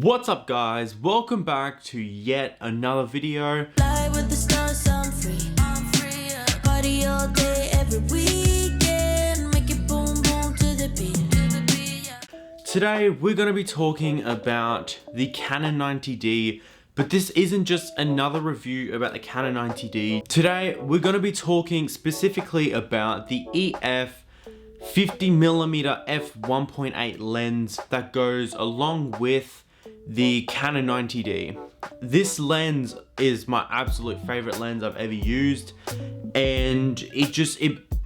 What's up guys, welcome back to yet another video. Fly with the stars, I'm free, party all day, every weekend, make it boom boom to the beat, Today we're going to be talking about the Canon 90D, but this isn't just another review about the Canon 90D. Today we're going to be talking specifically about the EF 50mm f1.8 lens that goes along with the Canon 90D. This lens is my absolute favorite lens I've ever used, and it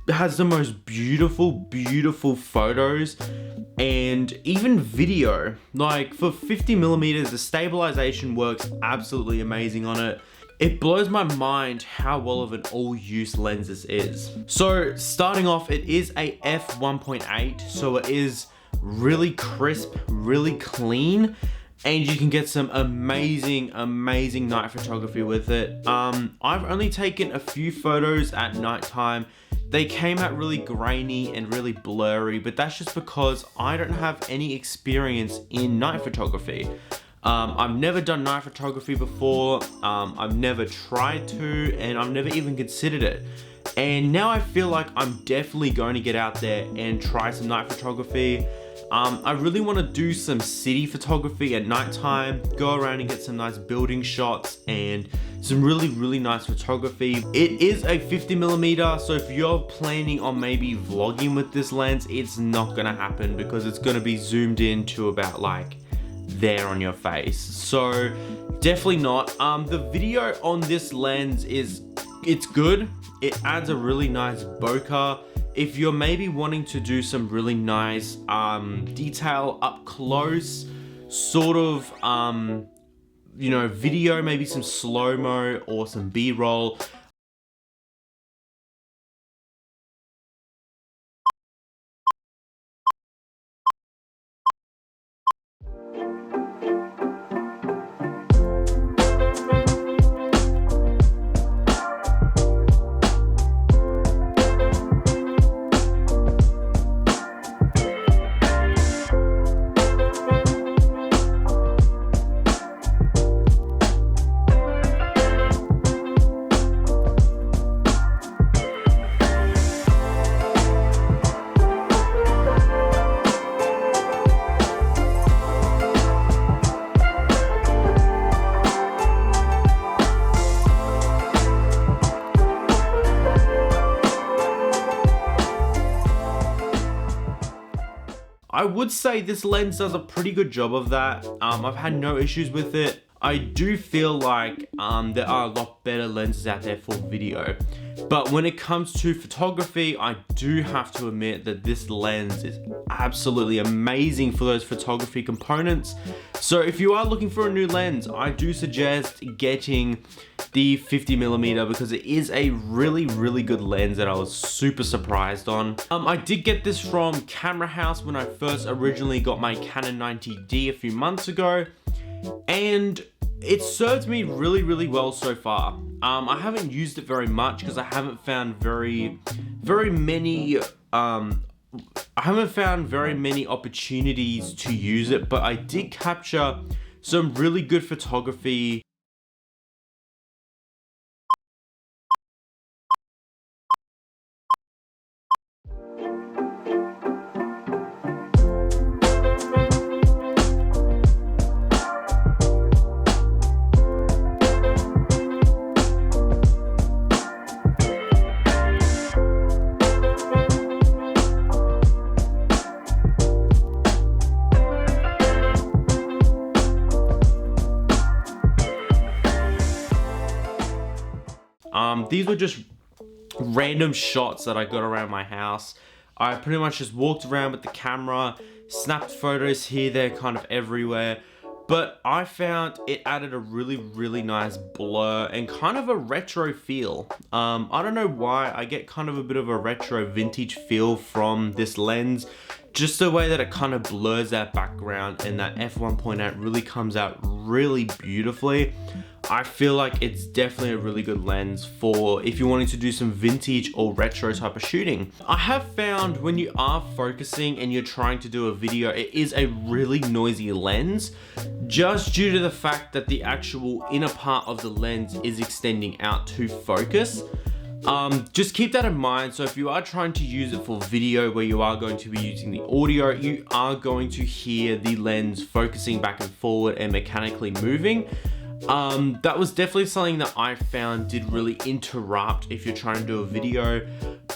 has the most beautiful photos and even video. Like for 50mm, the stabilization works absolutely amazing on it. It blows my mind how well of an all-use lens this is. So starting off, it is a f1.8, so it is really crisp, really clean, and you can get some amazing night photography with it. I've only taken a few photos at nighttime. They came out really grainy and really blurry, but that's just because I don't have any experience in night photography. I've never done night photography before. I've never tried to, and I've never even considered it. And now I feel like I'm definitely going to get out there and try some night photography. I really want to do some city photography at nighttime, go around and get some nice building shots and some really nice photography. It is a 50mm, so if you're planning on maybe vlogging with this lens, it's not gonna happen because it's gonna be zoomed in to about like there on your face. So definitely not. The video on this lens it's good. It adds a really nice bokeh. If you're maybe wanting to do some really nice detail up close sort of video, maybe some slow-mo or some B-roll, I would say this lens does a pretty good job of that. I've had no issues with it. I do feel like there are a lot better lenses out there for video. But when it comes to photography, I do have to admit that this lens is absolutely amazing for those photography components. So if you are looking for a new lens, I do suggest getting the 50mm because it is a really good lens that I was super surprised on. I did get this from Camerahouse when I first originally got my Canon 90D a few months ago, and it served me really well so far. I haven't used it very much because I haven't found very many opportunities to use it, but I did capture some really good photography. These were just random shots that I got around my house. I pretty much just walked around with the camera, snapped photos here, there, kind of everywhere. But I found it added a really nice blur and kind of a retro feel. I don't know why, I get kind of a bit of a retro vintage feel from this lens. Just the way that it kind of blurs that background and that f1.8 really comes out really beautifully. I feel like it's definitely a really good lens for if you're wanting to do some vintage or retro type of shooting. I have found when you are focusing and you're trying to do a video, it is a really noisy lens, just due to the fact that the actual inner part of the lens is extending out to focus. Just keep that in mind. So if you are trying to use it for video where you are going to be using the audio, you are going to hear the lens focusing back and forward and mechanically moving. That was definitely something that I found did really interrupt if you're trying to do a video,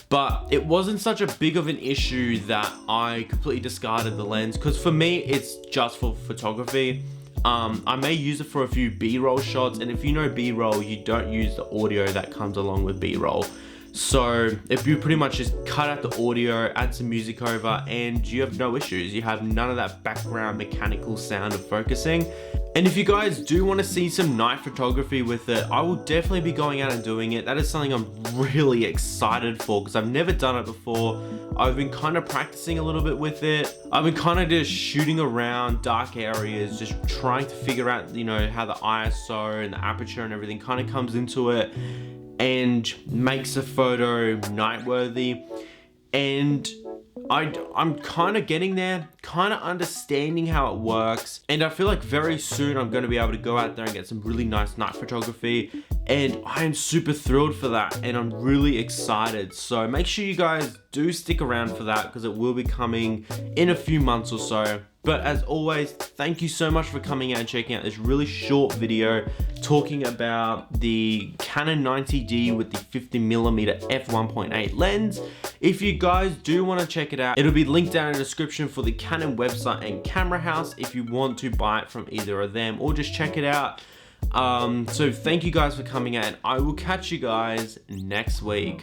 but it wasn't such a big of an issue that I completely discarded the lens, because for me it's just for photography. I may use it for a few B-roll shots, and if you know B-roll, you don't use the audio that comes along with B-roll. So if you pretty much just cut out the audio, add some music over, and you have no issues. You have none of that background mechanical sound of focusing. And if you guys do want to see some night photography with it, I will definitely be going out and doing it. That is something I'm really excited for, because I've never done it before. I've been kind of practicing a little bit with it. I've been kind of just shooting around dark areas, just trying to figure out, you know, how the ISO and the aperture and everything kind of comes into it and makes a photo night worthy. And I'm kind of getting there, kind of understanding how it works, and I feel like very soon I'm going to be able to go out there and get some really nice night photography, and I am super thrilled for that, and I'm really excited. So make sure you guys do stick around for that, because it will be coming in a few months or so. But as always, thank you so much for coming out and checking out this really short video talking about the Canon 90D with the 50mm f1.8 lens. If you guys do want to check it out, it'll be linked down in the description for the Canon website and Camerahouse if you want to buy it from either of them or just check it out. So thank you guys for coming out, and I will catch you guys next week.